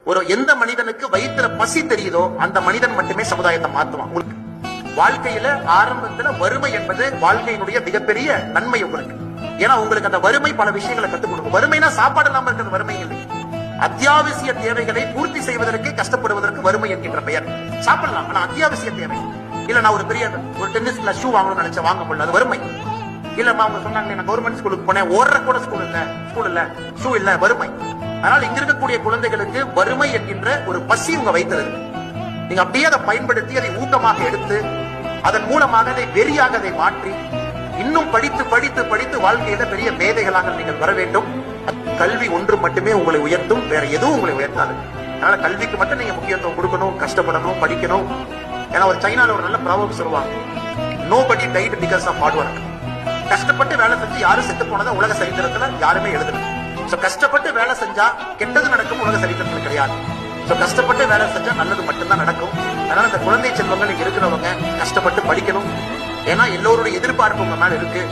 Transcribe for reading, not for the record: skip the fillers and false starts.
ஒரு எந்த மனிதனுக்கு வயிற்றுல பசி தெரியுதோ அந்த மனிதன் மட்டுமே சமுதாயத்தை மாத்துவான். உங்களுக்கு வாழ்க்கையில ஆரம்பத்துல வறுமை என்பது வாழ்க்கையினுடைய மிகப்பெரிய நன்மை உங்களுக்கு. ஏன்னா உங்களுக்கு அந்த வறுமை பல விஷயங்களை கத்துக் கொடுக்கும். வறுமைனா சாப்பாடு இல்லாம இருக்கிறது வறுமை இல்லை. அத்தியாவசிய தேவைகளை பூர்த்தி செய்வதற்கு கஷ்டப்படுவதற்கு வறுமை என்கின்ற பெயர். சாப்பிடலாம், ஆனா அத்தியாவசிய தேவை இல்ல. நான் ஒரு டென்னிஸ் கிளாஸ் ஷூ வாங்கணும்னு நினைச்சேன், வாங்க முடியல, அது வறுமை. இல்லம்மா அவங்க சொன்னாங்க நான் கவர்மெண்ட் ஸ்கூலுக்கு போனேன், ஓடுற கூட ஸ்கூல் இல்ல, ஷூ இல்ல, வறுமை. அதனால இங்க இருக்கக்கூடிய குழந்தைகளுக்கு வறுமை என்கின்ற ஒரு பசி உங்க வைத்தது. நீங்க அப்படியே அதை பயன்படுத்தி அதை ஊக்கமாக எடுத்து அதன் மூலமாக அதை வெறியாக அதை மாற்றி இன்னும் படித்து படித்து படித்து வாழ்க்கையில பெரிய மேதைகளாக நீங்கள் வர வேண்டும். கல்வி ஒன்று மட்டுமே உங்களை உயர்த்தும், வேற எதுவும் உங்களை உயர்த்தாது. அதனால கல்விக்கு மட்டும் நீங்க முக்கியத்துவம் கொடுக்கணும், கஷ்டப்படணும், படிக்கணும். ஏன்னா ஒரு சைனால ஒரு நல்ல ப்ராவர்ப் சொல்லுவாங்க, nobody died because of hard work. கஷ்டப்பட்டு வேலை செஞ்சு யாரும் செத்து போனதா உலக சரித்திரத்துல யாருமே எழுதல. கஷ்டப்பட்டு வேலை செஞ்சா கெட்டது நடக்கும் உலக சரித்திரத்துல கிடையாது. கஷ்டப்பட்டு வேலை செஞ்சா நல்லது மட்டும்தான் நடக்கும். அதனால இந்த குழந்தை செல்வங்கள் இருக்கிறவங்க கஷ்டப்பட்டு படிக்கணும். ஏன்னா எல்லோருடைய எதிர்பார்ப்பு உங்க மேல இருக்கு.